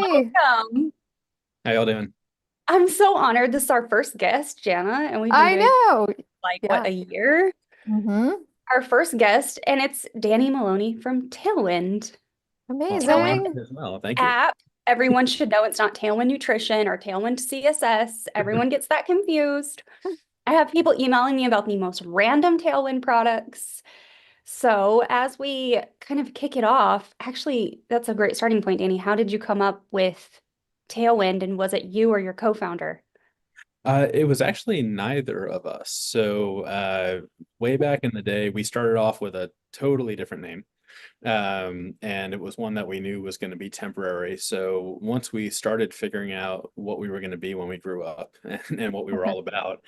Hey, Welcome. How y'all doing? I'm so honored. This is our first guest, Jana, and we've been I doing know. like what, Yeah. a year? Hmm. Our first guest, and it's Danny Maloney from Tailwind. Well, I'm Tailwind Amazing. honored as well. Thank you. app. Everyone should know it's not Tailwind Nutrition or Tailwind CSS. Everyone gets that confused. I have people emailing me about the most random Tailwind products. So, as we kind of kick it off, actually, that's a great starting point, Danny. How did you come up with Tailwind, and was it you or your co-founder? It was actually neither of us. So, way back in the day, we started off with a totally different name. And it was one that we knew was going to be temporary. So once we started figuring out what we were going to be when we grew up and what we were all about,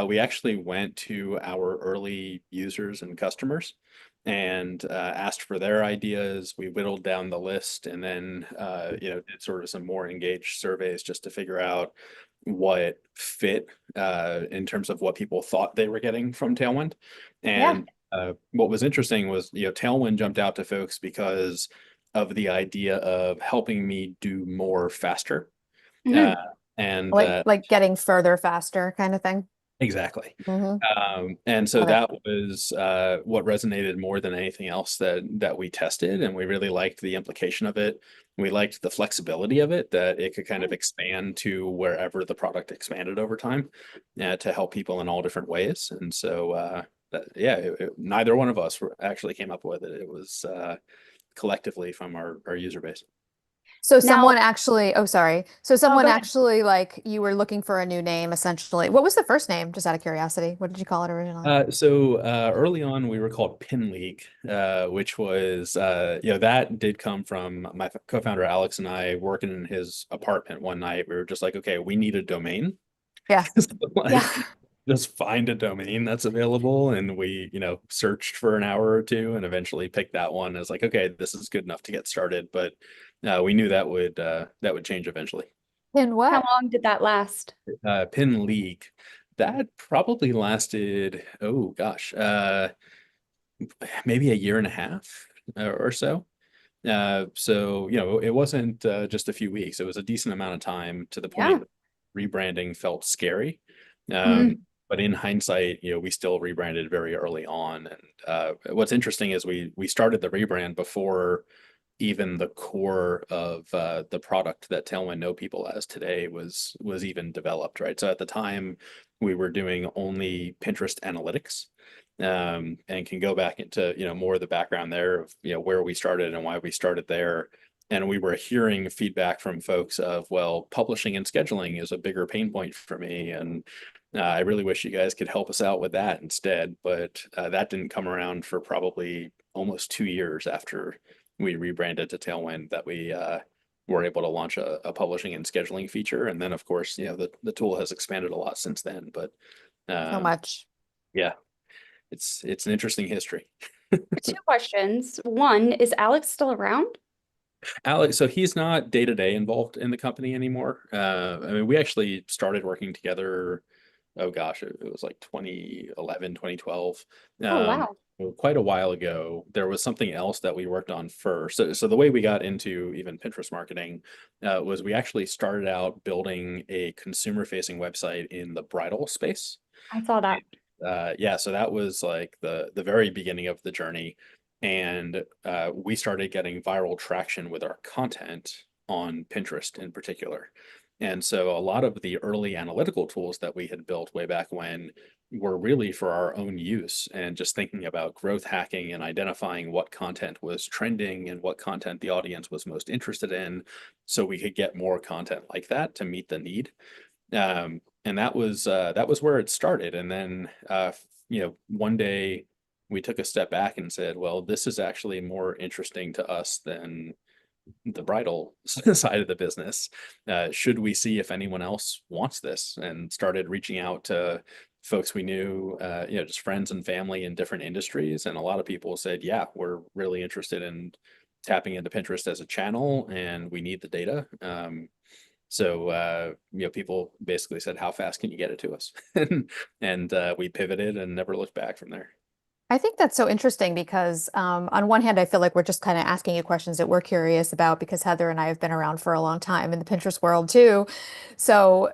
we actually went to our early users and customers and asked for their ideas. We whittled down the list and then, did sort of some more engaged surveys just to figure out what fit in terms of what people thought they were getting from Tailwind. Yeah. And what was interesting was, Tailwind jumped out to folks because of the idea of helping me do more faster. Uh, Mhm. and Like getting further faster kind of thing. Exactly. Hmm. And so Love it. that was what resonated more than anything else that we tested, and we really liked the implication of it. We liked the flexibility of it, that it could kind of expand to wherever the product expanded over time, to help people in all different ways. And so, yeah, neither one of us actually came up with it. It was collectively from our user base. So Now, someone actually, oh, sorry. So oh, someone go ahead. actually, like, you were looking for a new name essentially. What was the first name? Just out of curiosity. What did you call it originally? Early on, we were called Pin League, which was, that did come from my co-founder Alex and I working in his apartment one night. We were just like, okay, we need a domain. Yeah. So, Yeah. like, just find a domain that's available. And we, searched for an hour or two and eventually picked that one as like, okay, this is good enough to get started. But we knew that would change eventually. In How what? long did that last? Pin League. That probably lasted, oh gosh, maybe a year and a half or so. So, it wasn't just a few weeks. It was a decent amount of time to the Yeah. point rebranding felt scary. Mhm. But in hindsight, we still rebranded very early on. And what's interesting is we started the rebrand before even the core of the product that Tailwind know people as today was even developed, right? So at the time, we were doing only Pinterest analytics, and can go back into more of the background there of where we started and why we started there. And we were hearing feedback from folks of, well, publishing and scheduling is a bigger pain point for me, and I really wish you guys could help us out with that instead. But that didn't come around for probably almost 2 years after we rebranded to Tailwind that we were able to launch a publishing and scheduling feature. And then, of course, the tool has expanded a lot since then. But So um, much. yeah, it's an interesting history. Two questions. One, is Alex still around? Alex, so he's not day to day involved in the company anymore. I mean, we actually started working together. Oh gosh, it was like 2011, 2012. Oh, Um, wow. quite a while ago. There was something else that we worked on first. So the way we got into even Pinterest marketing was we actually started out building a consumer facing website in the bridal space. I saw that. Yeah, so that was like the very beginning of the journey, and we started getting viral traction with our content on Pinterest in particular. And so a lot of the early analytical tools that we had built way back when were really for our own use and just thinking about growth hacking and identifying what content was trending and what content the audience was most interested in, so we could get more content like that to meet the need. And that was where it started. And then one day we took a step back and said, well, this is actually more interesting to us than the bridal side of the business. Should we see if anyone else wants this? And started reaching out to folks we knew, just friends and family in different industries. And a lot of people said, yeah, we're really interested in tapping into Pinterest as a channel and we need the data. So people basically said, "How fast can you get it to us?" And we pivoted and never looked back from there. I think that's so interesting because on one hand, I feel like we're just kind of asking you questions that we're curious about because Heather and I have been around for a long time in the Pinterest world too. So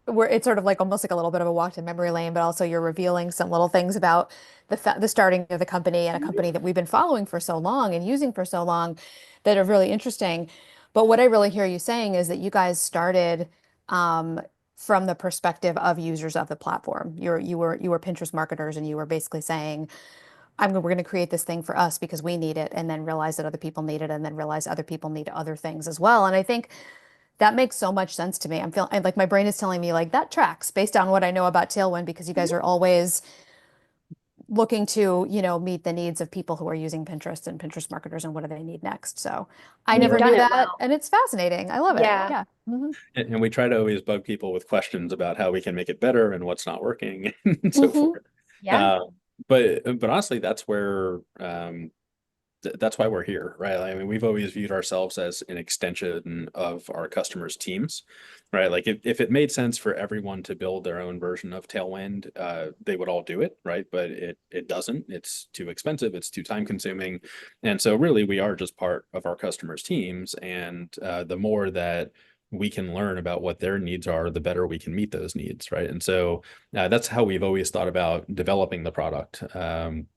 it's sort of like almost like a little bit of a walk to memory lane, but also you're revealing some little things about the starting of the company and a company that we've been following for so long and using for so long that are really interesting. But what I really hear you saying is that you guys started um, from the perspective of users of the platform. You were Pinterest marketers, and you were basically saying, we're going to create this thing for us because we need it, and then realize that other people need it, and then realize other people need other things as well. And I think that makes so much sense to me. I'm feeling like my brain is telling me like that tracks based on what I know about Tailwind because you guys are always looking to, meet the needs of people who are using Pinterest and Pinterest marketers and what do they need next. So I We've never done knew it that, well. and it's fascinating. I love it. Yeah. Yeah. And we try to always bug people with questions about how we can make it better and what's not working and so Hmm. forth. Yeah. But honestly, that's where that's why we're here, right? I mean, we've always viewed ourselves as an extension of our customers' teams, right? Like if it made sense for everyone to build their own version of Tailwind, they would all do it, right? But it doesn't. It's too expensive. It's too time consuming. And so really we are just part of our customers' teams. And the more that we can learn about what their needs are, the better we can meet those needs, right? And so that's how we've always thought about developing the product. And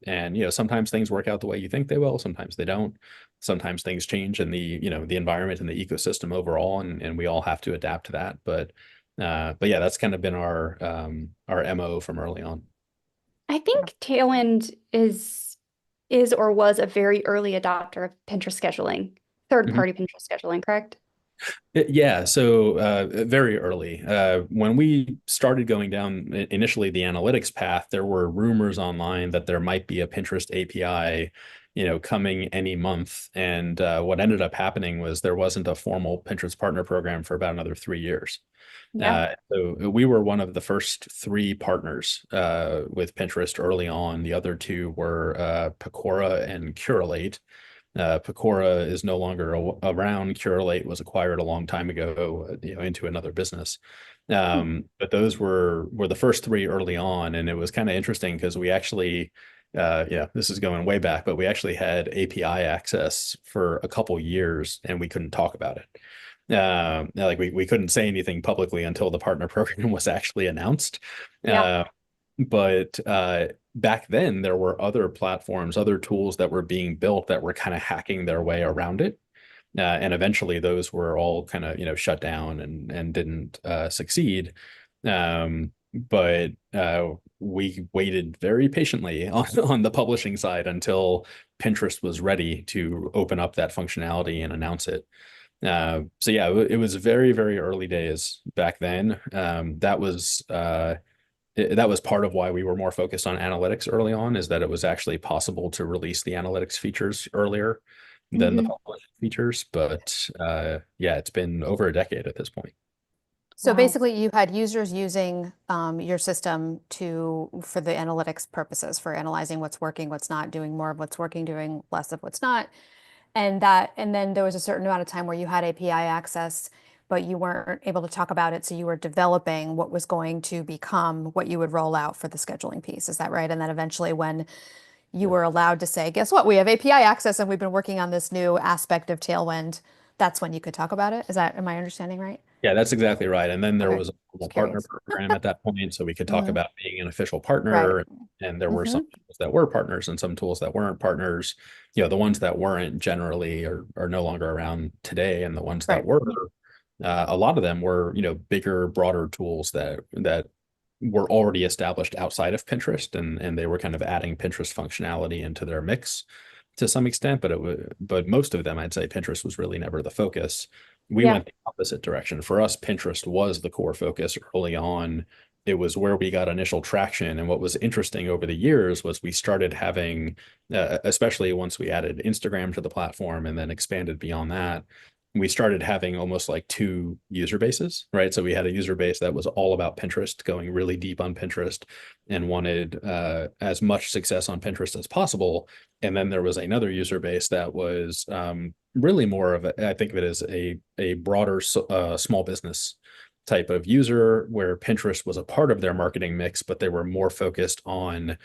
sometimes things work out the way you think they will, sometimes they don't. Sometimes things change in the environment and the ecosystem overall, and we all have to adapt to that. But yeah, that's kind of been our MO from early on. I think Tailwind is or was a very early adopter of Pinterest scheduling, third-party Pinterest scheduling, correct? Yeah, so very early. When we started going down initially the analytics path, there were rumors online that there might be a Pinterest API, coming any month. And what ended up happening was there wasn't a formal Pinterest partner program for about another 3 years. Yeah. So we were one of the first three partners with Pinterest early on. The other two were Pecora and Curelate. Pecora is no longer around. Curelate was acquired a long time ago, into another business. But those were the first three early on, and it was kind of interesting because we actually, yeah, this is going way back, but we actually had API access for a couple years, and we couldn't talk about it. Like we couldn't say anything publicly until the partner program was actually announced. Yeah. But back then there were other platforms, other tools that were being built that were kind of hacking their way around it. And eventually those were all kind of, shut down and didn't succeed. But we waited very patiently on the publishing side until Pinterest was ready to open up that functionality and announce it. So yeah, it was very, very early days back then. That was part of why we were more focused on analytics early on, is that it was actually possible to release the analytics features earlier than the Mhm. publishing features. But yeah, it's been over a decade at this point. So Wow. basically, you had users using your system for the analytics purposes, for analyzing what's working, what's not, doing more of what's working, doing less of what's not. And then there was a certain amount of time where you had API access, but you weren't able to talk about it. So you were developing what was going to become what you would roll out for the scheduling piece. Is that right? And then eventually when you were allowed to say, guess what? We have API access and we've been working on this new aspect of Tailwind. That's when you could talk about it. Am I understanding right? Yeah, that's exactly right. And then there Okay. was a formal Just partner curious. program at that point, so we could talk Mm, about being an official right. partner. And there were some Hmm. tools that were partners and some tools that weren't partners. The ones that weren't generally are no longer around today, and the ones that Right. were, a lot of them were, bigger, broader tools that were already established outside of Pinterest, and they were kind of adding Pinterest functionality into their mix to some extent. But most of them, I'd say Pinterest was really never the focus. We Yeah. went the opposite direction. For us, Pinterest was the core focus early on. It was where we got initial traction. And what was interesting over the years was we started having, especially once we added Instagram to the platform and then expanded beyond that, we started having almost like two user bases, right? So we had a user base that was all about Pinterest, going really deep on Pinterest and wanted as much success on Pinterest as possible. And then there was another user base that was really more of I think of it as a broader small business type of user, where Pinterest was a part of their marketing mix, but they were more focused on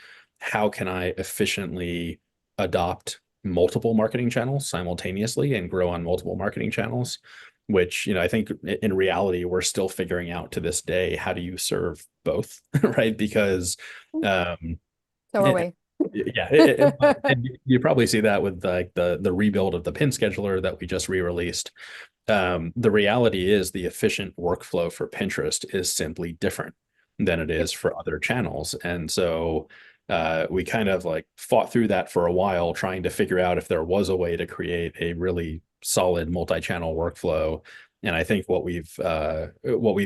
how can I efficiently adopt multiple marketing channels simultaneously and grow on multiple marketing channels, which, I think in reality, we're still figuring out to this day, how do you serve both, right? Because, So are we. yeah, and you probably see that with like the rebuild of the pin scheduler that we just re-released. The reality is the efficient workflow for Pinterest is simply different than it Yep. is for other channels. And so we kind of like fought through that for a while, trying to figure out if there was a way to create a really solid multi-channel workflow. And I think what we've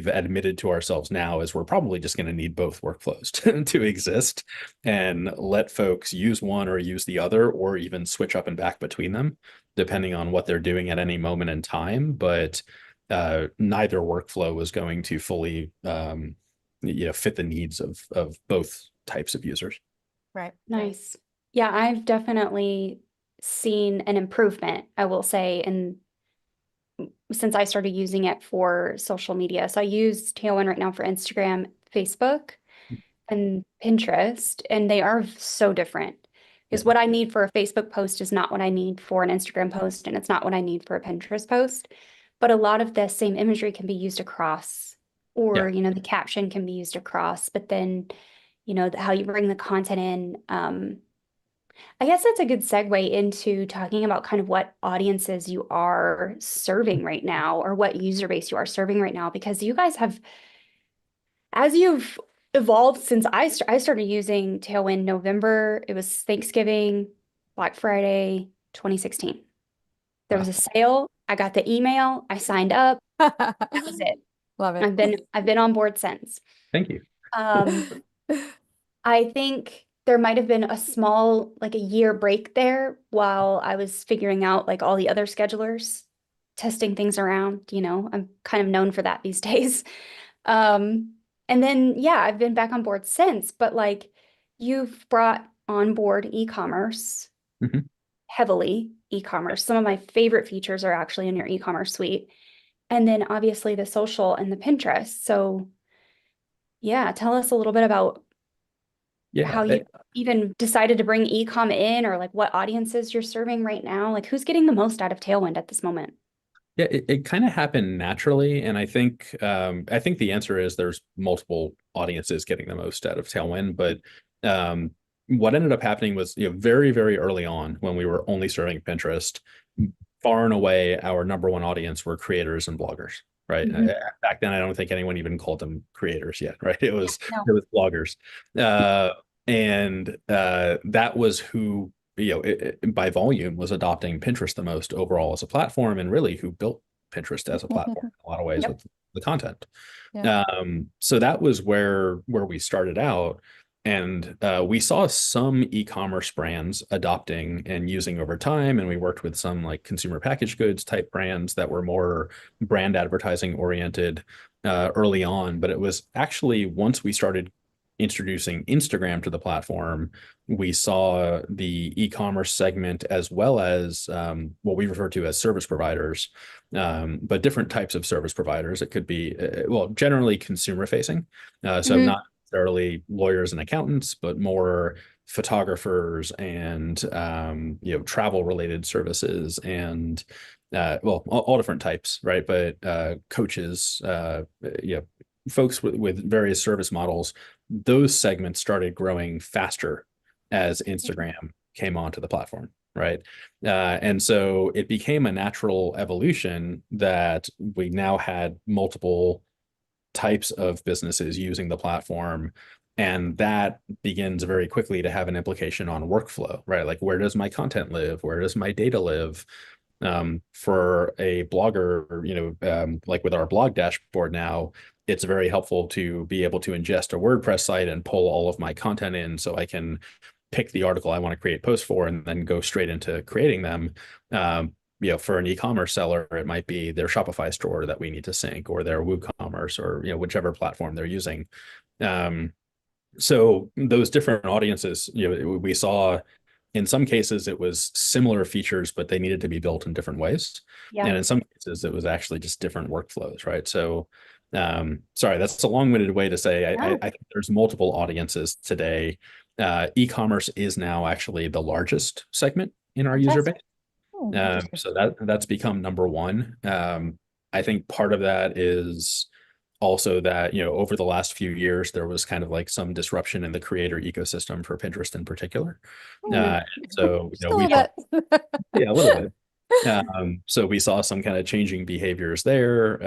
admitted to ourselves now is we're probably just going to need both workflows to exist, and let folks use one or use the other, or even switch up and back between them, depending on what they're doing at any moment in time. But neither workflow is going to fully fit the needs of both types of users. Right. Nice. Yeah, I've definitely seen an improvement, I will say, in since I started using it for social media. So I use Tailwind right now for Instagram, Facebook, and Pinterest, and they are so different. Because Yeah. what I need for a Facebook post is not what I need for an Instagram post, and it's not what I need for a Pinterest post. But a lot of the same imagery can be used across, Yeah. or, the caption can be used across, but then, how you bring the content in. I guess that's a good segue into talking about kind of what audiences you are serving right now, or what user base you are serving right now, because you guys have, as you've evolved since I started using Tailwind November, it was Thanksgiving, Black Friday, 2016. There was Wow. a sale. I got the email. I signed up. That was it. Love it. I've been on board since. Thank you. Um, I think there might have been a small, like a year break there while I was figuring out like all the other schedulers, testing things around, I'm kind of known for that these days. Um, and then, yeah, I've been back on board since, but like you've brought on board e-commerce, Mhm. heavily e-commerce. Some of my favorite features are actually in your e-commerce suite. And then obviously the social and the Pinterest. So yeah, tell us a little bit about Yeah. how you even decided to bring e-com in, or like what audiences you're serving right now. Like who's getting the most out of Tailwind at this moment? Yeah, it kind of happened naturally, and I think the answer is there's multiple audiences getting the most out of Tailwind. But um, what ended up happening was, very, very early on, when we were only serving Pinterest, far and away our number one audience were creators and bloggers, right? Mhm. Back then, I don't think anyone even called them creators yet, right? It was No. it was bloggers, and that was who, by volume, was adopting Pinterest the most overall as a platform, and really who built Pinterest as a platform in a lot of ways Yep. with the content. Yeah. So that was where we started out, and we saw some e-commerce brands adopting and using over time, and we worked with some like consumer packaged goods type brands that were more brand advertising oriented early on. But it was actually once we started introducing Instagram to the platform, we saw the e-commerce segment, as well as what we refer to as service providers, but different types of service providers. It could be, well, generally consumer facing. So Mhm. not necessarily lawyers and accountants, but more photographers and, travel related services, and well, all different types, right? But coaches, folks with various service models. Those segments started growing faster as Instagram came onto the platform, right? And so it became a natural evolution that we now had multiple types of businesses using the platform. And that begins very quickly to have an implication on workflow, right? Like, where does my content live? Where does my data live? For a blogger, like with our blog dashboard now, it's very helpful to be able to ingest a WordPress site and pull all of my content in, so I can pick the article I want to create posts for and then go straight into creating them. For an e-commerce seller, it might be their Shopify store that we need to sync, or their WooCommerce, or whichever platform they're using. So those different audiences, we saw In some cases, it was similar features, but they needed to be built in different ways. Yeah. And in some cases, it was actually just different workflows, right? So, sorry, that's a long-winded way to say I think there's multiple audiences today. E-commerce is now actually the largest segment in our user base. Oh, interesting. So that's become number one. I think part of that is also that, over the last few years, there was kind of like some disruption in the creator ecosystem for Pinterest in particular. Mm. So, Just a we little bit. yeah, a little bit. So we saw some kind of changing behaviors there.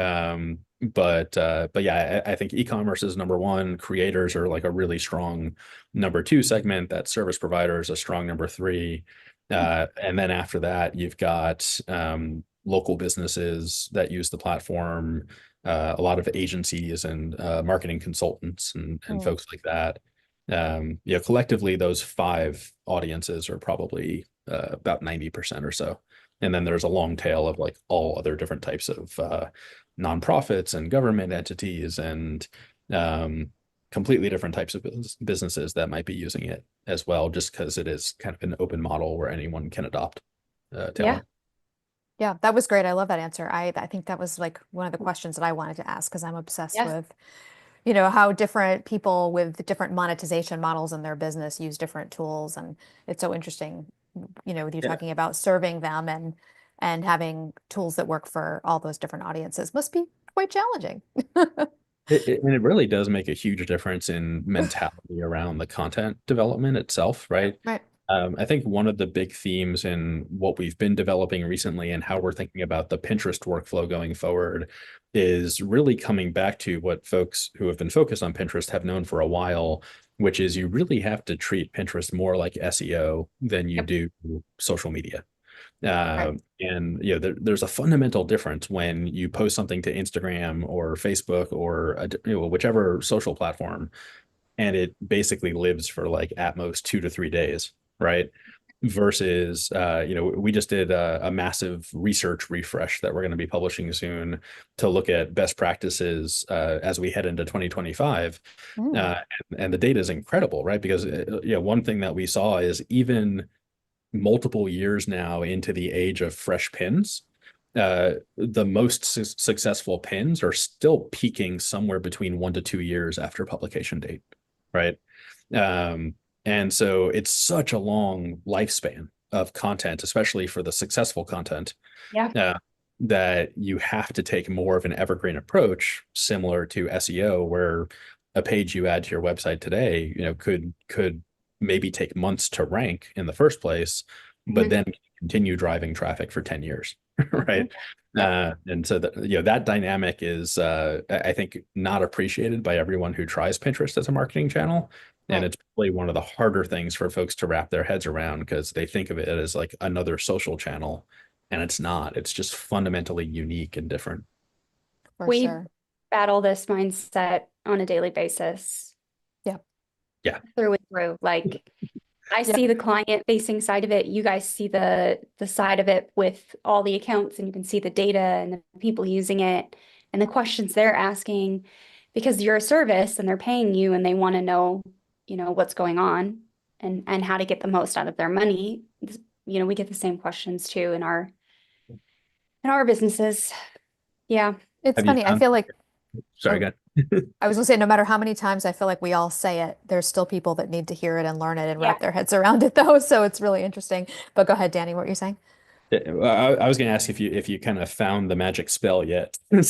But yeah, I think e-commerce is number one. Creators are like a really strong number two segment. That service providers a strong number three. And then after that, you've got local businesses that use the platform, a lot of agencies and marketing consultants and folks like that. Collectively, those five audiences are probably about 90% or so. And then there's a long tail of like all other different types of nonprofits and government entities and completely different types of businesses that might be using it as well, just because it is kind of an open model where anyone can adopt Tailwind. Yeah, that was great. I love that answer. I think that was like one of the questions that I wanted to ask because I'm obsessed Yes. with, how different people with different monetization models in their business use different tools. And it's so interesting, with you Yeah. talking about serving them and having tools that work for all those different audiences must be quite challenging. And it really does make a huge difference in mentality around the content development itself, right? Right. I think one of the big themes in what we've been developing recently and how we're thinking about the Pinterest workflow going forward is really coming back to what folks who have been focused on Pinterest have known for a while, which is you really have to treat Pinterest more like SEO than you do social media. Right. And there's a fundamental difference when you post something to Instagram or Facebook or whichever social platform, and it basically lives for like at most 2 to 3 days, right? Versus, we just did a massive research refresh that we're going to be publishing soon to look at best practices as we head into 2025. And the data is incredible, right? Because one thing that we saw is even multiple years now into the age of fresh pins, the most successful pins are still peaking somewhere between 1 to 2 years after publication date, right? And so it's such a long lifespan of content, especially for the successful content, that you have to take more of an evergreen approach, similar to SEO, where a page you add to your website today, could maybe take months to rank in the first place, but then continue driving traffic for 10 years, right? And so that dynamic is, I think, not appreciated by everyone who tries Pinterest as a marketing channel. And it's probably one of the harder things for folks to wrap their heads around because they think of it as like another social channel, and it's not. It's just fundamentally unique and different. We battle this mindset on a daily basis. Yeah. Through and through. Like I see the client facing side of it. You guys see the side of it with all the accounts, and you can see the data and the people using it and the questions they're asking because you're a service and they're paying you and they want to know, what's going on and how to get the most out of their money. We get the same questions too in our businesses. Yeah. It's funny. I feel like, sorry, go ahead. I was gonna say, no matter how many times I feel like we all say it, there's still people that need to hear it and learn it and wrap their heads around it though. So it's really interesting. But go ahead, Danny, what were you saying? I was going to ask if you kind of found the magic spell yet. I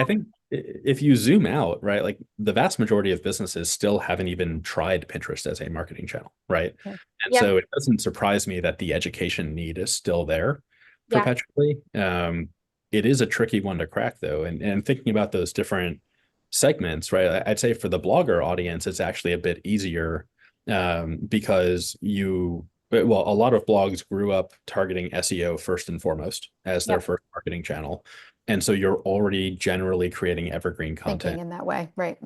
think if you zoom out, right, like the vast majority of businesses still haven't even tried Pinterest as a marketing channel, right? And so it doesn't surprise me that the education need is still there perpetually. It is a tricky one to crack though. And thinking about those different segments, right, I'd say for the blogger audience, it's actually a bit easier because a lot of blogs grew up targeting SEO first and foremost as their first marketing channel. And so you're already generally creating evergreen content. Thinking in that way, right?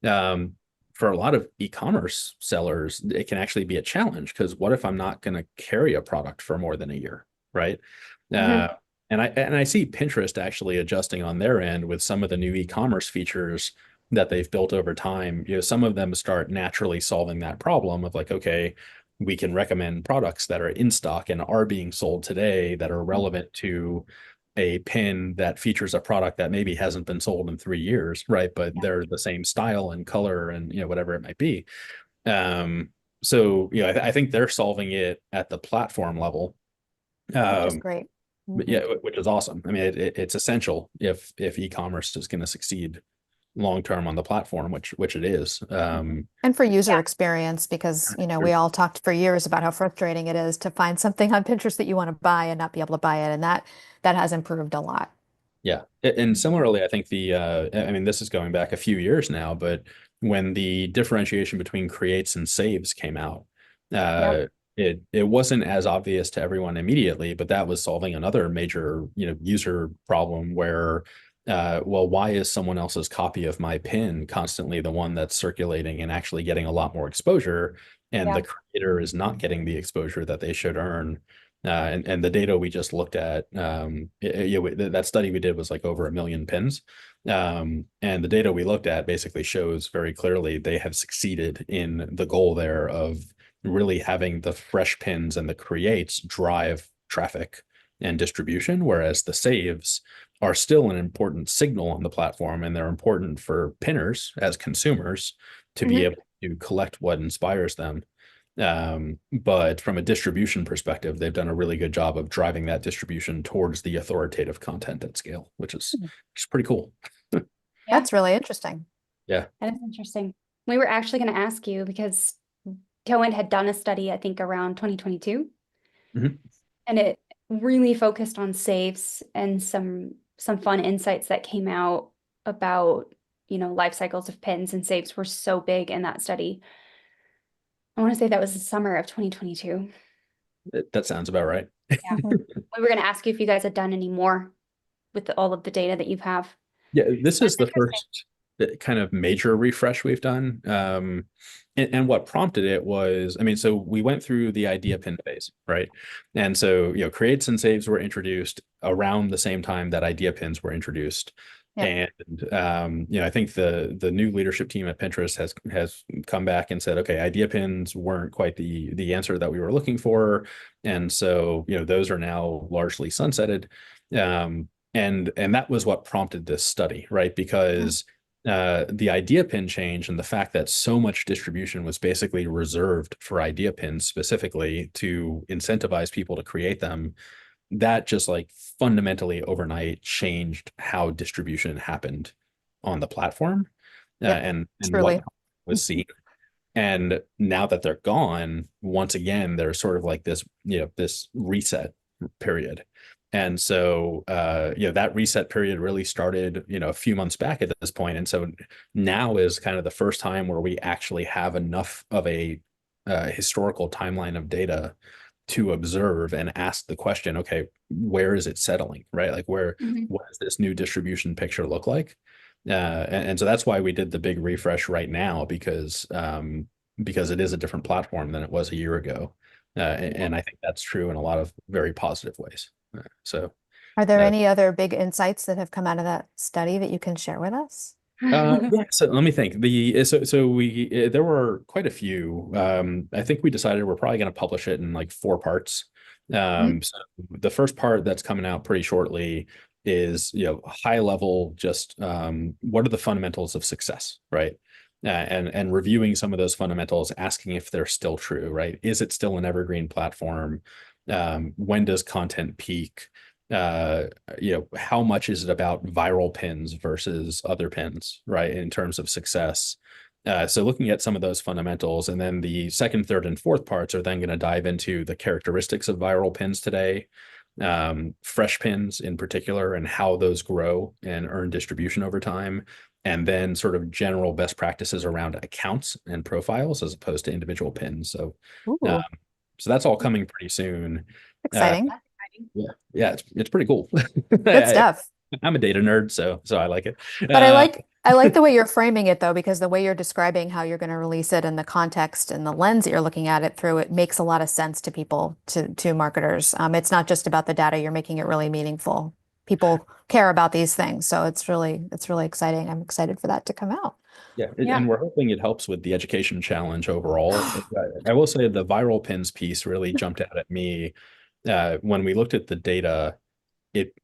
For a lot of e-commerce sellers, it can actually be a challenge because what if I'm not going to carry a product for more than a year, right? And I see Pinterest actually adjusting on their end with some of the new e-commerce features that they've built over time, some of them start naturally solving that problem of like, okay, we can recommend products that are in stock and are being sold today that are relevant to a pin that features a product that maybe hasn't been sold in 3 years, right? But they're the same style and color and whatever it might be. Um, so I think they're solving it at the platform level, Which is um, great. but yeah, which is awesome. I mean, it's essential if e-commerce is going to succeed long term on the platform, which it is. And for user Yeah. experience, because Sure. we all talked for years about how frustrating it is to find something on Pinterest that you want to buy and not be able to buy it, and that has improved a lot. Yeah. And similarly, I think I mean, this is going back a few years now, but when the differentiation between creates and saves came out, Yeah. it wasn't as obvious to everyone immediately, but that was solving another major, user problem where, well, why is someone else's copy of my pin constantly the one that's circulating and actually getting a lot more exposure, and Yeah. the creator is not getting the exposure that they should earn? And the data we just looked at, that study we did was like over 1 million pins. And the data we looked at basically shows very clearly they have succeeded in the goal there of really having the fresh pins and the creates drive traffic and distribution, whereas the saves are still an important signal on the platform, and they're important for pinners as consumers to be able to collect what inspires them. But from a distribution perspective, they've done a really good job of driving that distribution towards the authoritative content at scale, which is pretty cool. Yeah. That's really interesting. Yeah. That is interesting. We were actually going to ask you because Tailwind had done a study, I think around 2022, Mhm. and it really focused on saves and some fun insights that came out about, life cycles of pins, and saves were so big in that study. I want to say that was the summer of 2022. That sounds about right. Yeah. We were going to ask you if you guys had done any more with all of the data that you have. Yeah, this That's is the interesting. first kind of major refresh we've done. And what prompted it was, I mean, so we went through the idea pin phase, right? And so, creates and saves were introduced around the same time that idea pins were introduced. Yep. And I think the new leadership team at Pinterest has come back and said, okay, idea pins weren't quite the answer that we were looking for. And so, those are now largely sunsetted. And that was what prompted this study, right? Because the idea pin change and the fact that so much distribution was basically reserved for idea pins specifically to incentivize people to create them, that just like fundamentally overnight changed how distribution happened on the platform, Yep. and Truly. what was seen. And now that they're gone, once again, there's sort of like this, this reset period. And so, that reset period really started, a few months back at this point. And so now is kind of the first time where we actually have enough of a historical timeline of data to observe and ask the question, okay, where is it settling, right? Like what does this new distribution picture look like? And so that's why we did the big refresh right now, because it is a different platform than it was a year ago. And I think that's true in a lot of very positive ways. So, Are there uh, any other big insights that have come out of that study that you can share with us? yeah. So let me think. So we there were quite a few. I think we decided we're probably going to publish it in like 4 parts. So the first part that's coming out pretty shortly is high level, just what are the fundamentals of success, right? And reviewing some of those fundamentals, asking if they're still true, right? Is it still an evergreen platform? When does content peak? How much is it about viral pins versus other pins, right? In terms of success. So looking at some of those fundamentals, and then the second, third, and fourth parts are then going to dive into the characteristics of viral pins today, fresh pins in particular, and how those grow and earn distribution over time, and then sort of general best practices around accounts and profiles as opposed to individual pins. So, Ooh, so that's all coming pretty soon. exciting. Yeah, it's pretty cool. Good stuff. I'm a data nerd, so I like it. But I like the way you're framing it though, because the way you're describing how you're going to release it and the context and the lens that you're looking at it through, it makes a lot of sense to people, to marketers. It's not just about the data, you're making it really meaningful. people care about these things. So it's really exciting. I'm excited for that to come out. Yeah, Yeah. and we're hoping it helps with the education challenge overall. I will say the viral pins piece really jumped out at me when we looked at the data. It,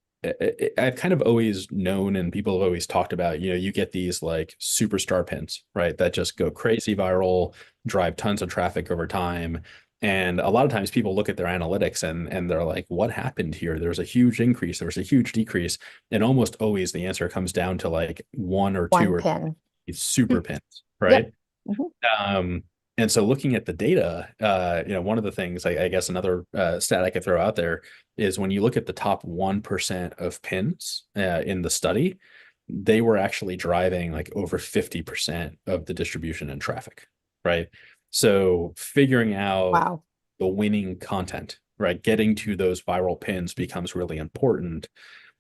I've kind of always known, and people have always talked about, you get these like superstar pins, right? That just go crazy viral, drive tons of traffic over time. And a lot of times people look at their analytics and they're like, what happened here? There's a huge increase, there's a huge decrease. And almost always the answer comes down to like one or two One or pin. super pins, Yep. right? Mhm. And so looking at the data, one of the things, I guess another stat I could throw out there is when you look at the top 1% of pins in the study, they were actually driving like over 50% of the distribution and traffic, right? So figuring out Wow. the winning content, right? Getting to those viral pins becomes really important.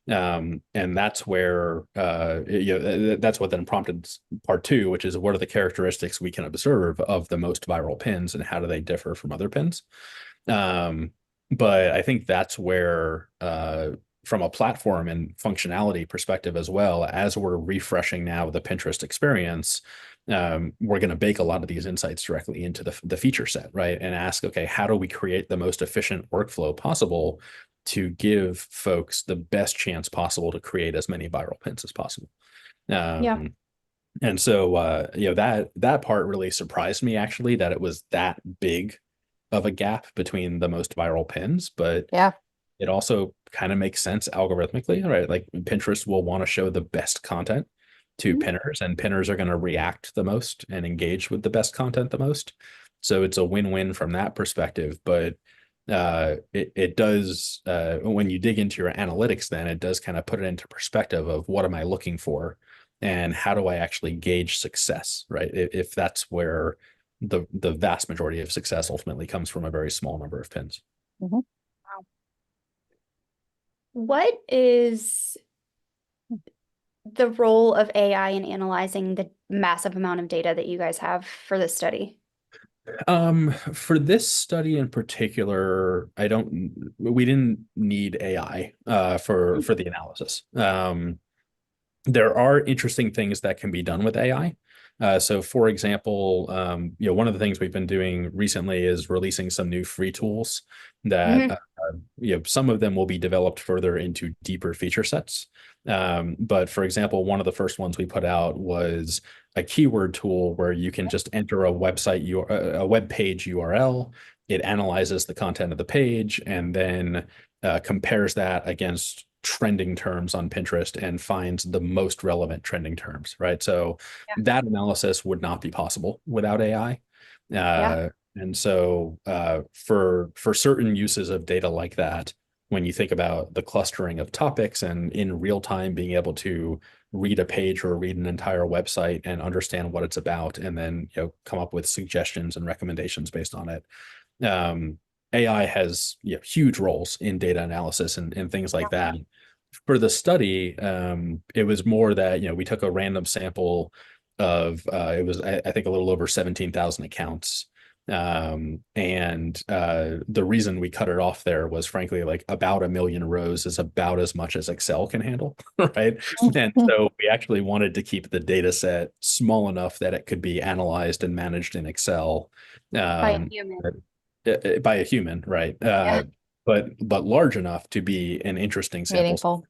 And that's where that's what then prompted part two, which is what are the characteristics we can observe of the most viral pins and how do they differ from other pins. But I think that's where from a platform and functionality perspective, as well as we're refreshing now the Pinterest experience, we're going to bake a lot of these insights directly into the feature set, right? And ask, okay, how do we create the most efficient workflow possible to give folks the best chance possible to create as many viral pins as possible? Yeah. And so, that part really surprised me, actually, that it was that big of a gap between the most viral pins, but Yeah. it also kind of makes sense algorithmically, right? Like Pinterest will want to show the best content to Mhm. pinners, and pinners are going to react the most and engage with the best content the most. So it's a win-win from that perspective. But it does, when you dig into your analytics, then it does kind of put it into perspective of what am I looking for and how do I actually gauge success, right? If that's where the vast majority of success ultimately comes from a very small number of pins. Mhm. What is the role of AI in analyzing the massive amount of data that you guys have for this study? For this study in particular, we didn't need AI for the analysis. There are interesting things that can be done with AI. So for example, one of the things we've been doing recently is releasing some new free tools that, Mhm. some of them will be developed further into deeper feature sets. But for example, one of the first ones we put out was a keyword tool where you can just enter a a web page URL. It analyzes the content of the page and then compares that against trending terms on Pinterest and finds the most relevant trending terms, right? So Yeah. that analysis would not be possible without AI. Yeah. And so for certain uses of data like that, when you think about the clustering of topics and in real time being able to read a page or read an entire website and understand what it's about, and then come up with suggestions and recommendations based on it. AI has huge roles in data analysis and things like that. For the study, it was more that we took a random sample of it was I think a little over 17,000 accounts. And the reason we cut it off there was frankly like about 1 million rows is about as much as Excel can handle, right? And so we actually wanted to keep the data set small enough that it could be analyzed and managed in Excel. By a Um, human. by a human, right? Yeah. But large enough to be an interesting sample. Meaningful.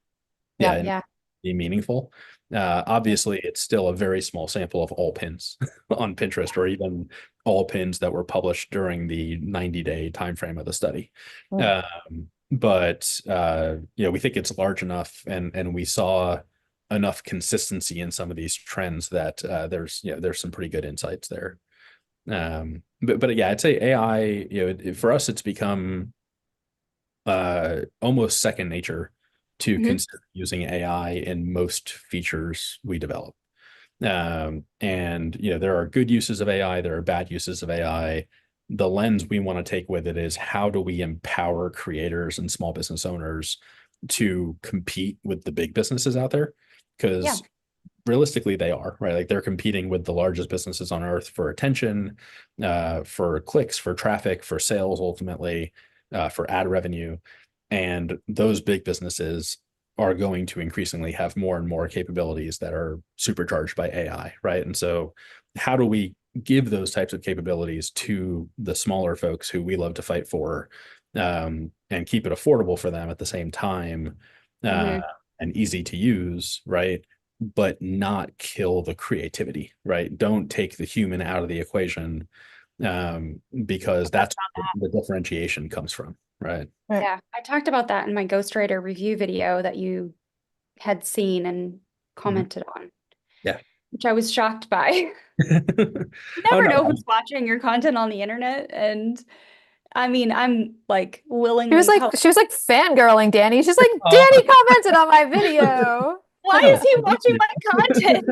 Yeah, Yep. and Yeah. be meaningful. Obviously, it's still a very small sample of all pins on Pinterest, or even all pins that were published during the 90-day timeframe of the study. Mm. But we think it's large enough, and we saw enough consistency in some of these trends that there's some pretty good insights there. But yeah, I'd say AI, for us, it's become almost second nature to Mhm. consider using AI in most features we develop. And there are good uses of AI, there are bad uses of AI. The lens we want to take with it is how do we empower creators and small business owners to compete with the big businesses out there? Yeah. Because realistically they are, right? Like they're competing with the largest businesses on earth for attention, for clicks, for traffic, for sales, ultimately, for ad revenue. And those big businesses are going to increasingly have more and more capabilities that are supercharged by AI, right? And so how do we give those types of capabilities to the smaller folks who we love to fight for, and keep it affordable for them at the same time, uh, Mhm. and easy to use, right? But not kill the creativity, right? Don't take the human out of the equation, because that's where the differentiation comes from, right? Right. Yeah, I talked about that in my ghostwriter review video that you had seen and Mhm. commented on, Yeah. which I was shocked by. You Oh never no. know who's watching your content on the internet, and I mean, I'm like She was willingly like, she was like fangirling Danny. She's like, Oh, Danny commented on my video. why is he watching my content?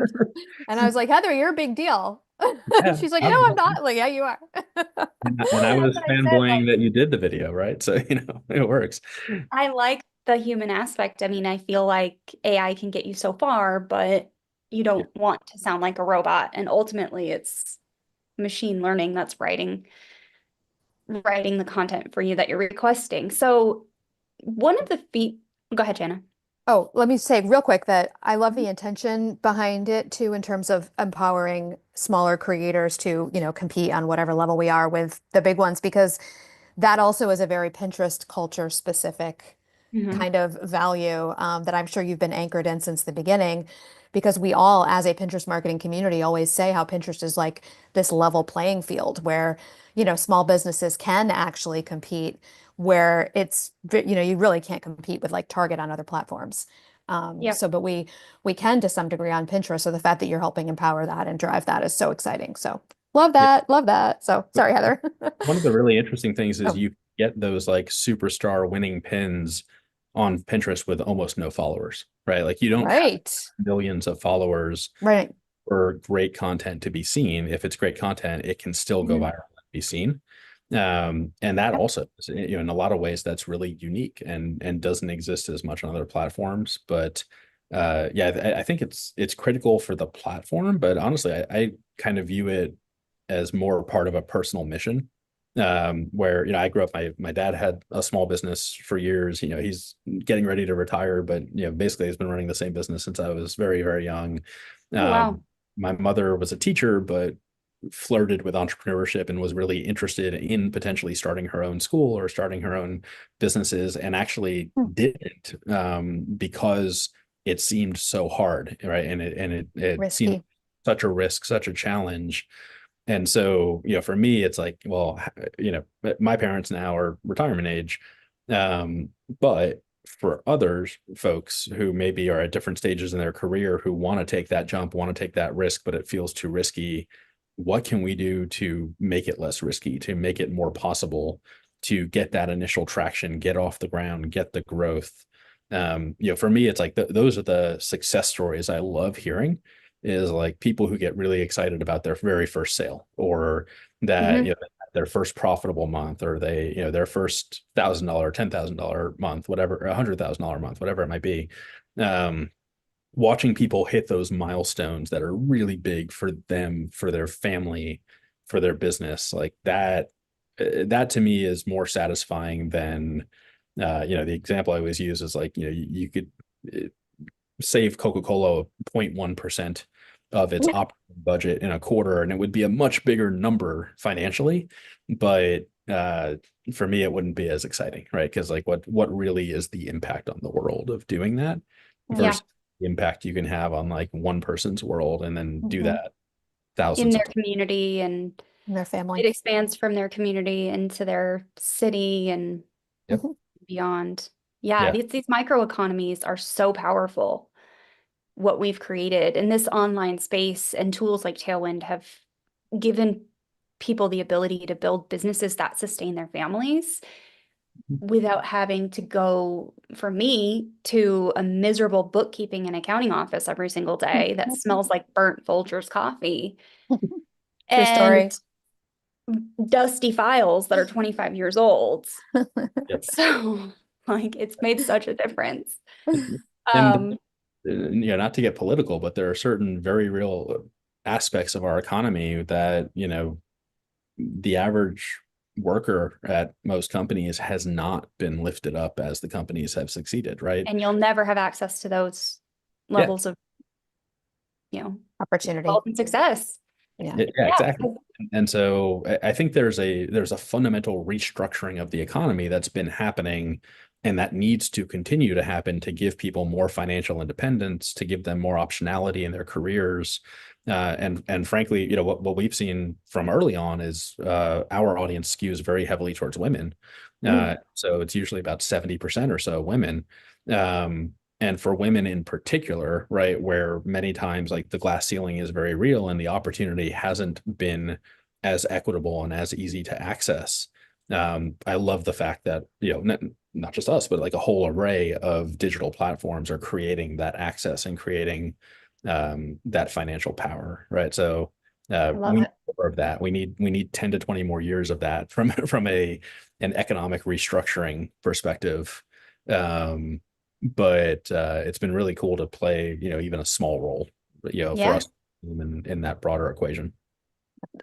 And I was like, Heather, you're a big deal. yeah. She's like, no, I'm Absolutely. not. Like, yeah, you are. And I That's was what I said. fanboying Like, that you did the video, right? So, it works. I like the human aspect. I mean, I feel like AI can get you so far, but you Yeah. don't want to sound like a robot. And ultimately, it's machine learning that's writing the content for you that you're requesting. So one of the go ahead, Jana. Oh, let me say real quick that I love the intention behind it too, in terms of empowering smaller creators to, compete on whatever level we are with the big ones, because that also is a very Pinterest culture specific Mhm. kind of value, that I'm sure you've been anchored in since the beginning, because we all, as a Pinterest marketing community, always say how Pinterest is like this level playing field where, small businesses can actually compete, where you really can't compete with like Target on other platforms. Yep. But we can to some degree on Pinterest. So the fact that you're helping empower that and drive that is so exciting. So love Yeah. that, love that. So sorry, Heather. One of the really interesting things is Oh, you get those like superstar winning pins on Pinterest with almost no followers, right? Like you don't have right, millions of followers right. for great content to be seen. If it's great content, it can still go Mhm. viral and be seen. And that Yep. also, in a lot of ways, that's really unique and doesn't exist as much on other platforms. But yeah, I think it's critical for the platform. But honestly, I kind of view it as more part of a personal mission. Where I grew up, my dad had a small business for years. He's getting ready to retire, but basically he's been running the same business since I was very, very young. Oh, wow. Um, my mother was a teacher, but flirted with entrepreneurship and was really interested in potentially starting her own school or starting her own businesses, and actually Hmm. didn't, because it seemed so hard, right? And it seemed Risky. such a risk, such a challenge. And so, for me, it's like, well, my parents now are retirement age. Um, but for others, folks who maybe are at different stages in their career who want to take that jump, want to take that risk, but it feels too risky, what can we do to make it less risky, to make it more possible to get that initial traction, get off the ground, get the growth? For me, it's like those are the success stories I love hearing, is like people who get really excited about their very first sale, or that Mhm. their first profitable month, or they their first $1,000, $10,000 month, whatever, $100,000 month, whatever it might be. um Watching people hit those milestones that are really big for them, for their family, for their business, like that, that to me is more satisfying than the example I always use is like, you could uh, save Coca-Cola 0.1% of its operating budget in a quarter, and it would be a much bigger number financially. But for me, it wouldn't be as exciting, right? Because like what really is the impact on the world of doing that Yeah. versus the impact you can have on like one person's world, and then do Hmm. that In thousands their of times. community, and And their it family. expands from their community into their city and Yep. Mhm. beyond. Yeah, Yeah. these microeconomies are so powerful, what we've created. And this online space and tools like Tailwind have given people the ability to build businesses that sustain their families without having to go, for me, to a miserable bookkeeping and accounting office every single day that smells like burnt Folgers coffee True and story. dusty files that are 25 years old. Yep. So, like, it's made such a difference. And Um, not to get political, but there are certain very real aspects of our economy that the average worker at most companies has not been lifted up as the companies have succeeded, right? And you'll never have access to those Yeah, levels of, you know, Opportunity. wealth and success. Yeah. yeah, Yeah. exactly. And so I think there's a fundamental restructuring of the economy that's been happening and that needs to continue to happen to give people more financial independence, to give them more optionality in their careers. And frankly, what we've seen from early on is our audience skews very heavily towards women. So it's usually about 70% or so women. And for women in particular, right, where many times like the glass ceiling is very real and the opportunity hasn't been as equitable and as easy to access. I love the fact that, not just us, but like a whole array of digital platforms are creating that access and creating that financial power, right? So I love we need it. more of that. We need 10 to 20 more years of that from an economic restructuring perspective. But it's been really cool to play, even a small role, for Yeah. us in that broader equation.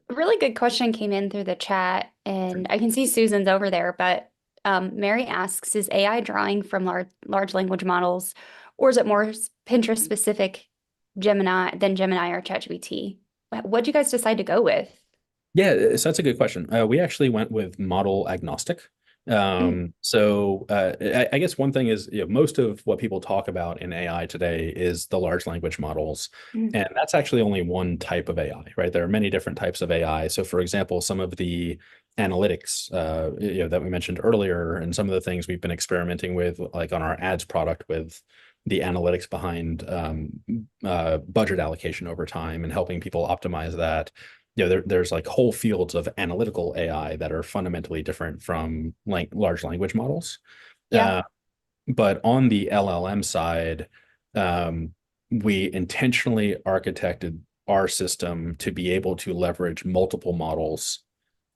A really good question came in through the chat, and I can see Susan's over there, but Mary asks, is AI drawing from large language models, or is it more Pinterest specific Gemini or ChatGPT? What'd you guys decide to go with? Yeah, so that's a good question. We actually went with model agnostic. So I guess one thing is, most of what people talk about in AI today is the large language models, Mm. and that's actually only one type of AI, right? There are many different types of AI. So, for example, some of the analytics, that we mentioned earlier, and some of the things we've been experimenting with, like on our ads product, with the analytics behind budget allocation over time and helping people optimize that. There's like whole fields of analytical AI that are fundamentally different from like large language models. Yeah. But on the LLM side, we intentionally architected our system to be able to leverage multiple models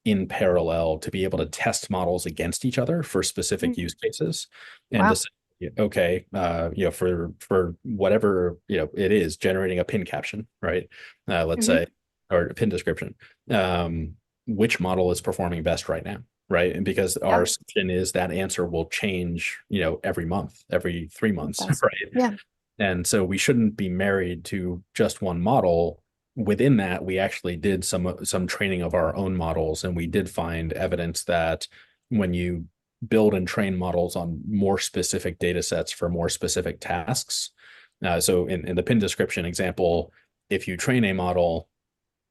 in parallel to be able to test models against each other for specific use cases, and Wow. to say, okay, for whatever it is, generating a pin caption, right? Let's Mhm. say, or a pin description. Which model is performing best right now, right? And because our Yeah. assumption is that answer will change, every month, every 3 months, That's, right? yeah. And so we shouldn't be married to just one model. Within that, we actually did some training of our own models, and we did find evidence that when you build and train models on more specific data sets for more specific tasks. So in the pin description example, if you train a model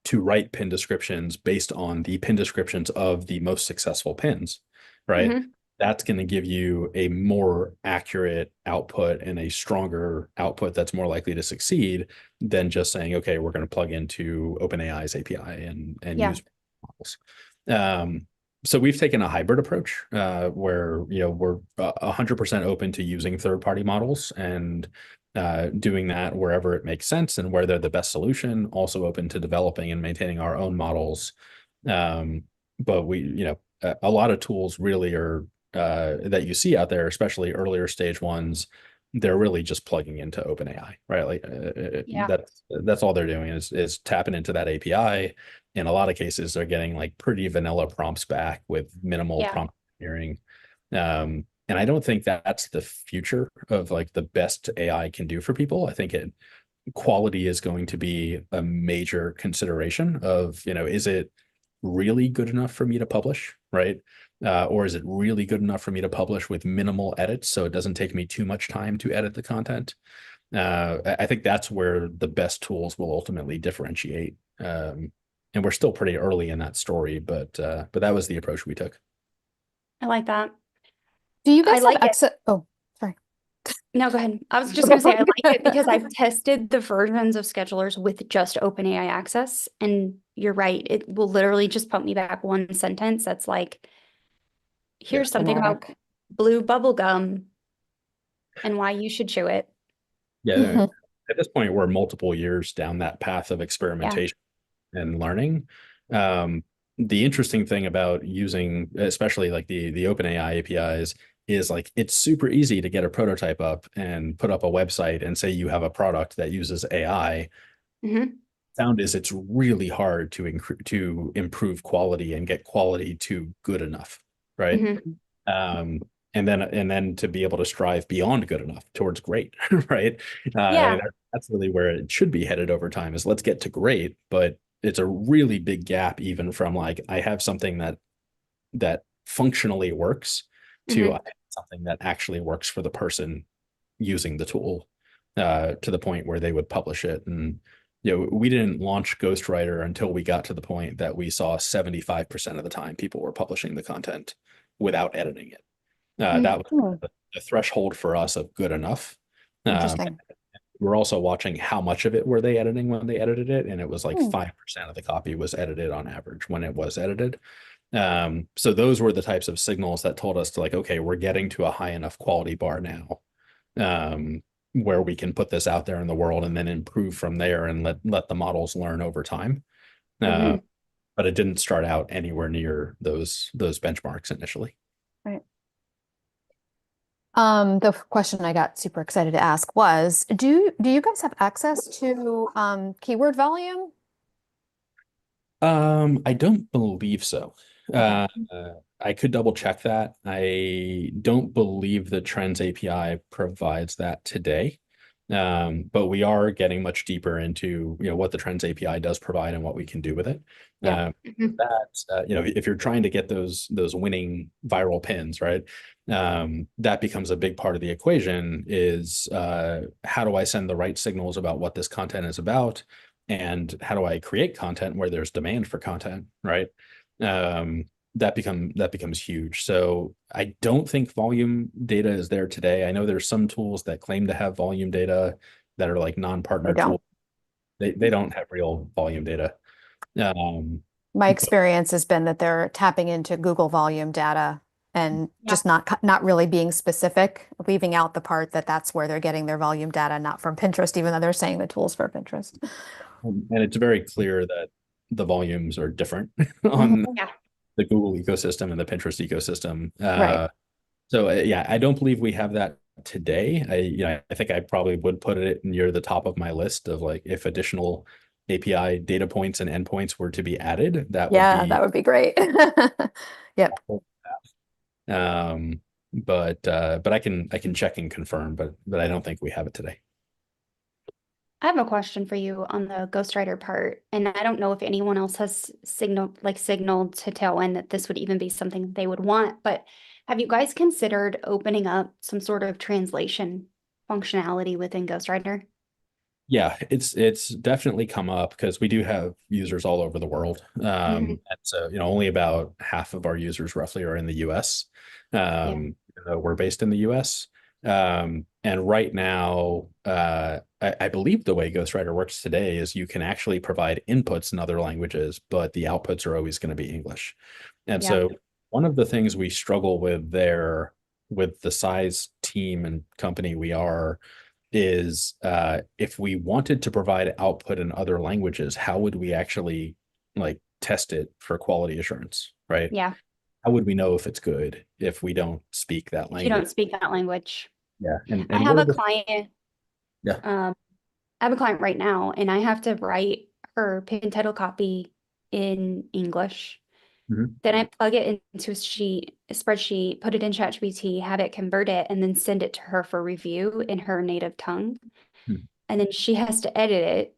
to write pin descriptions based on the pin descriptions of the most successful pins, right? Mhm. That's going to give you a more accurate output and a stronger output that's more likely to succeed than just saying, okay, we're going to plug into OpenAI's API and Yeah. use models. So we've taken a hybrid approach where we're 100% open to using third-party models and doing that wherever it makes sense and where they're the best solution. Also open to developing and maintaining our own models. But a lot of tools really are that you see out there, especially earlier stage ones, they're really just plugging into OpenAI, right? Like Yeah. that's all they're doing is tapping into that API. In a lot of cases, they're getting like pretty vanilla prompts back with minimal Yeah. prompt engineering. And I don't think that's the future of like the best AI can do for people. I think quality is going to be a major consideration of, is it really good enough for me to publish, right? Or is it really good enough for me to publish with minimal edits so it doesn't take me too much time to edit the content? I think that's where the best tools will ultimately differentiate. And we're still pretty early in that story, but that was the approach we took. I like that. Do you I guys have like it. access? Oh, sorry. No, go ahead. I was just going to say, I like it because I've tested the versions of schedulers with just OpenAI access. And you're right. It will literally just pump me back one sentence that's like, here's something about Generic. blue bubble gum and why you should chew it. Yeah. At this point, we're multiple years down that path of Yeah. experimentation and learning. The interesting thing about using, especially like the OpenAI APIs, is like it's super easy to get a prototype up and put up a website and say you have a product that uses AI. Mhm. found is it's really hard to improve quality and get quality to good enough, right? Mhm. Um, and then to be able to strive beyond good enough towards great, right? Yeah. That's really where it should be headed over time, is let's get to great, but it's a really big gap even from like I have something that functionally works to I Mhm. have something that actually works for the person using the tool, to the point where they would publish it. And we didn't launch Ghostwriter until we got to the point that we saw 75% of the time people were publishing the content without editing it. That was Hmm. the threshold for us of good enough. Um, Interesting. we're also watching how much of it were they editing when they edited it, and it was like Hmm. 5% of the copy was edited on average when it was edited. So those were the types of signals that told us to like, okay, we're getting to a high enough quality bar now, um, where we can put this out there in the world and then improve from there and let the models learn over time. Uh, Mhm. but it didn't start out anywhere near those benchmarks initially. Right. The question I got super excited to ask was, do you guys have access to keyword volume? I don't believe so. Okay. I could double check that. I don't believe the Trends API provides that today. But we are getting much deeper into, what the Trends API does provide and what we can do with it. Yeah. Mhm. If you're trying to get those winning viral pins, right? That becomes a big part of the equation is, how do I send the right signals about what this content is about? And how do I create content where there's demand for content, right? Um, that becomes huge. So I don't think volume data is there today. I know there's some tools that claim to have volume data that are like They non-partner don't. tools. They don't have real volume data. Um, My experience has been that they're tapping into Google volume data and Yeah. just not really being specific, leaving out the part that that's where they're getting their volume data, not from Pinterest, even though they're saying the tools for Pinterest. and it's very clear that the volumes are different on Mhm. Yeah. the Google ecosystem and the Pinterest ecosystem. Right. So yeah, I don't believe we have that today. I think I probably would put it near the top of my list of like if additional API data points and endpoints were to be added, that would Yeah, be that would be great. Yep. helpful. Um, but I can check and confirm, but I don't think we have it today. I have a question for you on the ghostwriter part, and I don't know if anyone else has signaled to Tailwind that this would even be something that they would want, but have you guys considered opening up some sort of translation functionality within Ghostwriter? Yeah, it's definitely come up because we do have users all over the world. Mhm. And so, only about half of our users roughly are in the US. Yeah. Even though we're based in the US. And right now, I believe the way Ghostwriter works today is you can actually provide inputs in other languages, but the outputs are always going to be English. And Yeah. so one of the things we struggle with there with the size team and company we are is, if we wanted to provide output in other languages, how would we actually like test it for quality assurance, right? Yeah. How would we know if it's good if we don't speak that If you language? don't speak that language. Yeah, and I and have we're a the client, yeah. um, I have a client right now, and I have to write her pin title copy in English. Mhm. Then I plug it into a spreadsheet, put it in ChatGPT, have it convert it, and then send it to her for review in her native tongue. Mhm. And then she has to edit it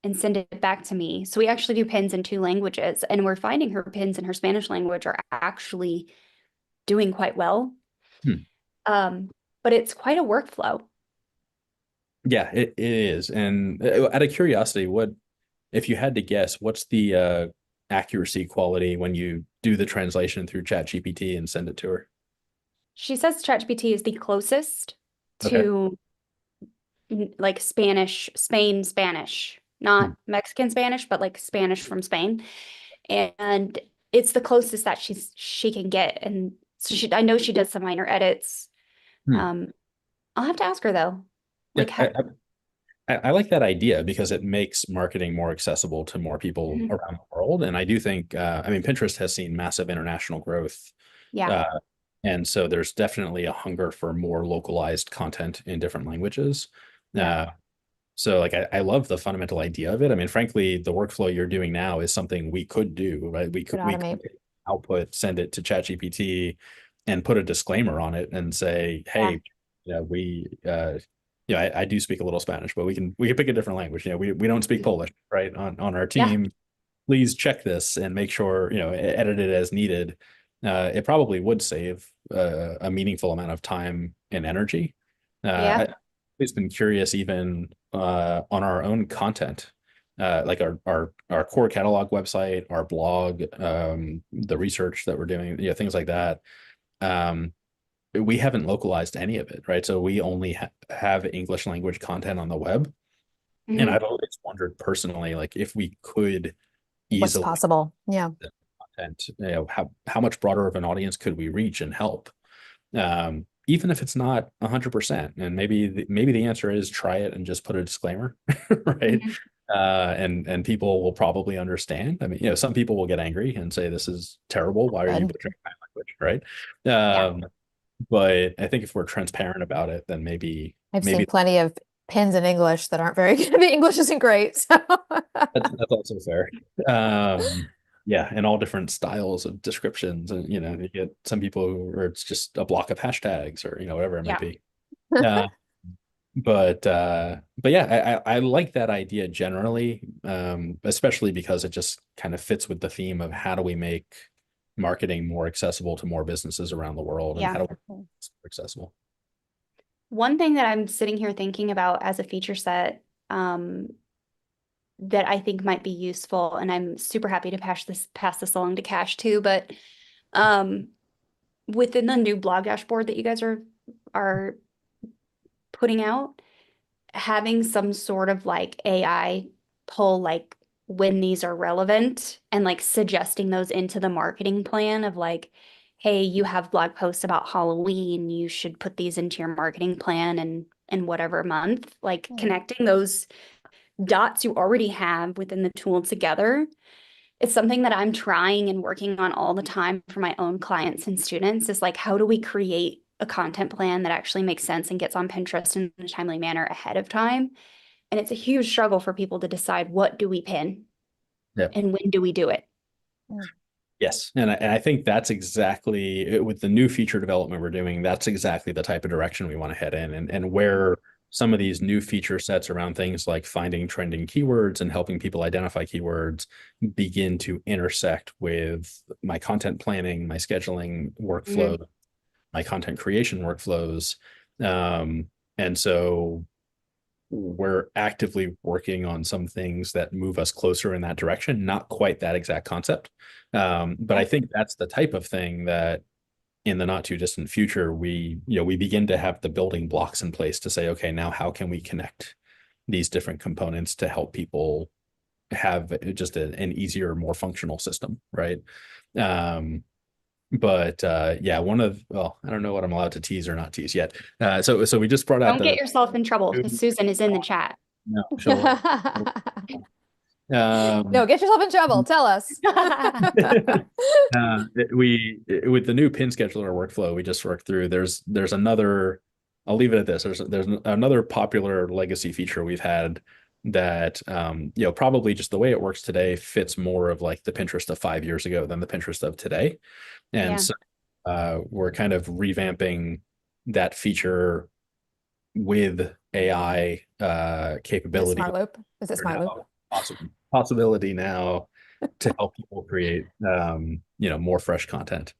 and send it back to me. So we actually do pins in two languages, and we're finding her pins in her Spanish language are actually doing quite well. Hmm. Um, but it's quite a workflow. Yeah, it is. And out of curiosity, what if you had to guess, what's the accuracy quality when you do the translation through ChatGPT and send it to her? She says ChatGPT is the closest Okay. to like Spain Spanish, Hmm. not Mexican Spanish, but like Spanish from Spain. And it's the closest that she can get. And so I know she does some minor edits. Hmm. Um, I'll have to ask her though. Yeah, Like, I like that idea because it makes marketing more accessible to more people Mhm. around the world. And I do think, I mean, Pinterest has seen massive international growth. Yeah, Uh, and so there's definitely a hunger for more localized content in different languages. yeah. Uh, So like I love the fundamental idea of it. I mean, frankly, the workflow you're doing now is something we could do, right? Could We could automate. output, send it to ChatGPT and put a disclaimer on it and say, Yeah. hey, yeah, I do speak a little Spanish, but we can pick a different language. We don't speak Polish, right? On our Yeah. team, please check this and make sure, edit it as needed. It probably would save a meaningful amount of time and energy. Yeah. I've always been curious, even on our own content, like our core catalog website, our blog, the research that we're doing, things like that. Um, we haven't localized any of it, right? So we only have English language content on the web. And Mhm. I've always wondered personally, like if we could What's easily possible? Yeah. content, how much broader of an audience could we reach and help? Even if it's not 100%. And maybe the answer is try it and just put a disclaimer, right? Mhm. And people will probably understand. I mean, some people will get angry and say this is terrible. Why are you Good. butchering my language, right? Yeah. But I think if we're transparent about it, then I've seen maybe plenty of pins in English that aren't very good. The English isn't great. So that's also fair. Um, yeah, and all different styles of descriptions, and you get some people where it's just a block of hashtags or whatever it might Yeah. be. Uh, but yeah, I like that idea generally, especially because it just kind of fits with the theme of how do we make marketing more accessible to more businesses around the world, and Yeah. how do we make it more accessible. One thing that I'm sitting here thinking about as a feature set, that I think might be useful, and I'm super happy to pass this along to Cash too, but um, within the new blog dashboard that you guys are putting out, having some sort of like AI pull like when these are relevant and like suggesting those into the marketing plan of like, hey, you have blog posts about Halloween, you should put these into your marketing plan and in whatever month, like connecting those dots you already have within the tool together. It's something that I'm trying and working on all the time for my own clients and students is like, how do we create a content plan that actually makes sense and gets on Pinterest in a timely manner ahead of time? And it's a huge struggle for people to decide what do we pin Yeah. and when do we do it? Yes. And I think that's exactly with the new feature development we're doing, that's exactly the type of direction we want to head in, and where some of these new feature sets around things like finding trending keywords and helping people identify keywords begin to intersect with my content planning, my scheduling workflow, my content creation workflows. And so we're actively working on some things that move us closer in that direction, not quite that exact concept. But I think that's the type of thing that in the not too distant future, we begin to have the building blocks in place to say, okay, now how can we connect these different components to help people have just an easier, more functional system, right? But yeah, well, I don't know what I'm allowed to tease or not tease yet. So we just brought out Don't get yourself in trouble because Susan is in the chat. no, No, get yourself in trouble. Tell us. we with the new pin scheduler workflow we just worked through, there's another, I'll leave it at this. There's another popular legacy feature we've had that probably just the way it works today fits more of like the Pinterest of 5 years ago than the Pinterest of today. And Yeah. so we're kind of revamping that feature with AI capability. Smart loop. Is it smart loop? Possibility now to help people create more fresh content.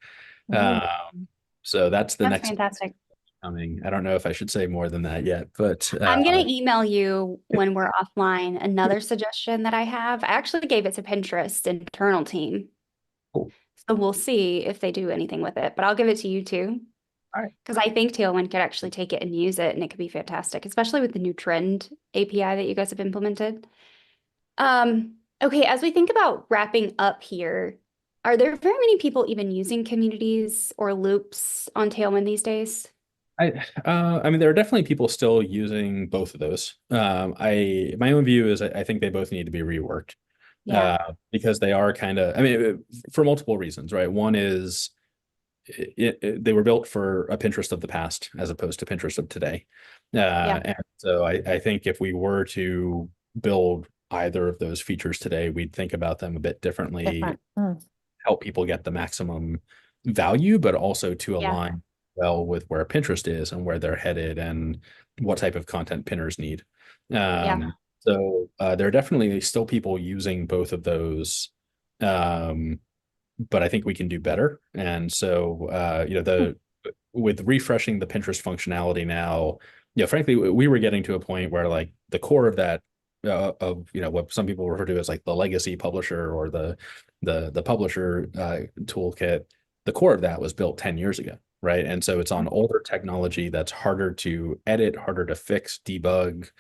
So that's the next fantastic. coming. I don't know if I should say more than that yet, but I'm going to email you when we're offline another suggestion that I have. I actually gave it to Pinterest internal team. Cool. So we'll see if they do anything with it, but I'll give it to you too. All right. Because I think Tailwind could actually take it and use it, and it could be fantastic, especially with the new trend API that you guys have implemented. Okay, as we think about wrapping up here, are there very many people even using communities or loops on Tailwind these days? I mean, there are definitely people still using both of those. My own view is I think they both need to be reworked. Yeah. Because they are kind of, I mean, for multiple reasons, right? One is they were built for a Pinterest of the past as opposed to Pinterest of today. Yeah. And so I think if we were to build either of those features today, we'd think about them a bit differently, Different. Mm. help people get the maximum value, but also to Yeah. align well with where Pinterest is and where they're headed and what type of content pinners need. Yeah. So there are definitely still people using both of those. But I think we can do better. And so, the with refreshing the Pinterest functionality now, frankly, we were getting to a point where like the core of that of what some people refer to as like the legacy publisher or the publisher toolkit, the core of that was built 10 years ago, right? And so it's on older technology that's harder to edit, harder to fix, debug.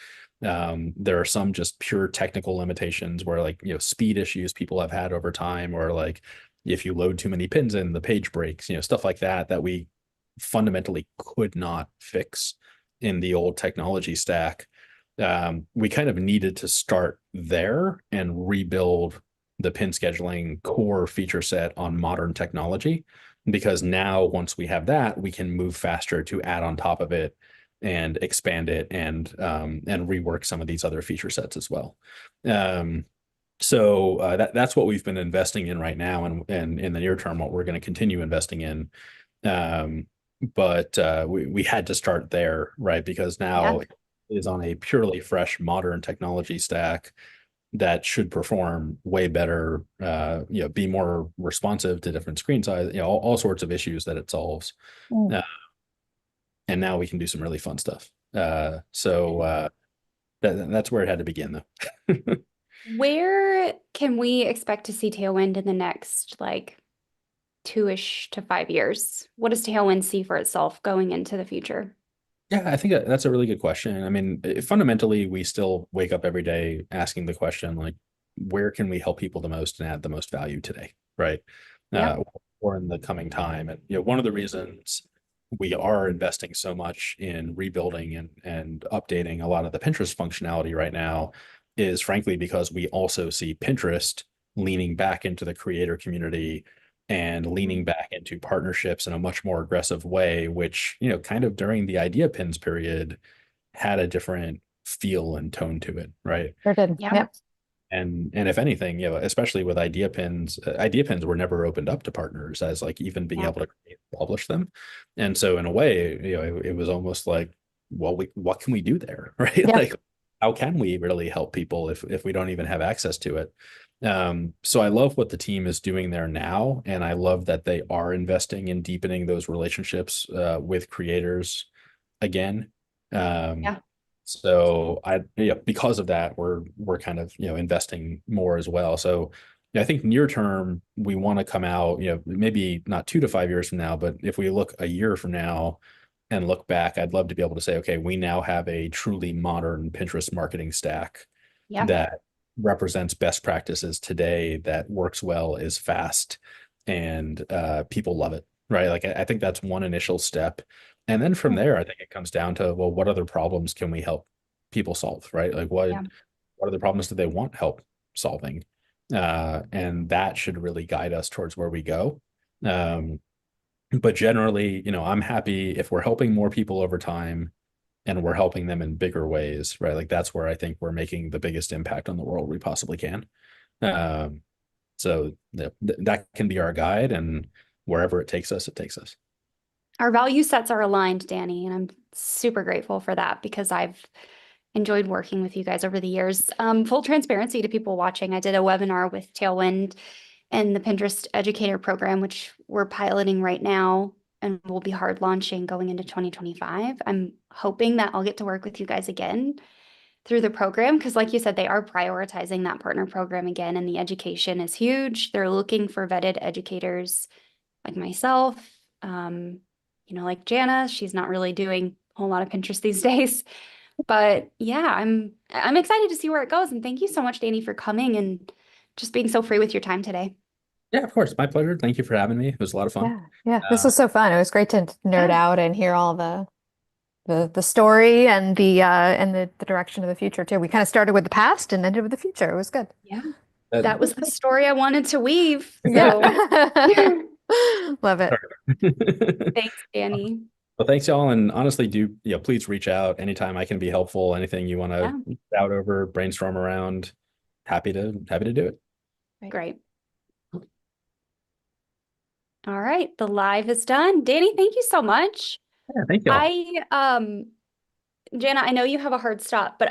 There are some just pure technical limitations where like speed issues people have had over time, or like if you load too many pins in, the page breaks, stuff like that, that we fundamentally could not fix in the old technology stack. We kind of needed to start there and rebuild the pin scheduling core feature set on modern technology, because now once we have that, we can move faster to add on top of it and expand it and rework some of these other feature sets as well. So that's what we've been investing in right now, and in the near term, what we're going to continue investing in. Um, but we had to start there, right? Because now it is on a purely fresh, modern technology stack that should perform way better, be more responsive to different screen size, all sorts of issues that it solves. Mm. And now we can do some really fun stuff. So that's where it had to begin, though. Where can we expect to see Tailwind in the next like 2-ish to 5 years? What does Tailwind see for itself going into the future? Yeah, I think that's a really good question. I mean, fundamentally, we still wake up every day asking the question, like, where can we help people the most and add the most value today, right? Yeah. Or in the coming time. And one of the reasons we are investing so much in rebuilding and updating a lot of the Pinterest functionality right now is frankly because we also see Pinterest leaning back into the creator community and leaning back into partnerships in a much more aggressive way, which, kind of during the idea pins period had a different feel and tone to it, right? Sure did. Yeah. Yep. And if anything, especially with idea pins were never opened up to partners as like even being Yeah. able to publish them. And so in a way, it was almost like, well, what can we do there, right? Yeah. Like, how can we really help people if we don't even have access to it? So I love what the team is doing there now, and I love that they are investing in deepening those relationships with creators again. Yeah. So because of that, we're kind of investing more as well. So I think near term we want to come out, maybe not 2 to 5 years from now, but if we look a year from now and look back, I'd love to be able to say, okay, we now have a truly modern Pinterest marketing stack Yeah. that represents best practices today, that works well, is fast, and people love it, right? Like I think that's one initial step. And then from there, I think it comes down to, well, what other problems can we help people solve, right? Like Yeah. what other problems do they want help solving? And that should really guide us towards where we go. But generally, I'm happy if we're helping more people over time and we're helping them in bigger ways, right? Like that's where I think we're making the biggest impact on the world we possibly can. So that can be our guide, and wherever it takes us, it takes us. Our value sets are aligned, Danny, and I'm super grateful for that because I've enjoyed working with you guys over the years. Full transparency to people watching, I did a webinar with Tailwind and the Pinterest Educator Program, which we're piloting right now and will be hard launching going into 2025. I'm hoping that I'll get to work with you guys again through the program because, like you said, they are prioritizing that partner program again, and the education is huge. They're looking for vetted educators like myself. Like Jana, she's not really doing a whole lot of Pinterest these days. But yeah, I'm excited to see where it goes. And thank you so much, Danny, for coming and just being so free with your time today. Yeah, of course. My pleasure. Thank you for having me. It was a lot of fun. Yeah. Yeah. This was so fun. It was great to nerd Yeah. out and hear all the story and the direction of the future too. We kind of started with the past and ended with the future. It was good. Yeah. Uh, That was the story I wanted to weave. So Yeah. Love it. thanks, Danny. Well, thanks y'all. And honestly, please reach out anytime I can be helpful. Anything you want Yeah. to out over, brainstorm around, happy to do it. Great. All right, the live is done. Danny, thank you so much. Yeah, thank y'all. Jana, I know you have a hard stop, but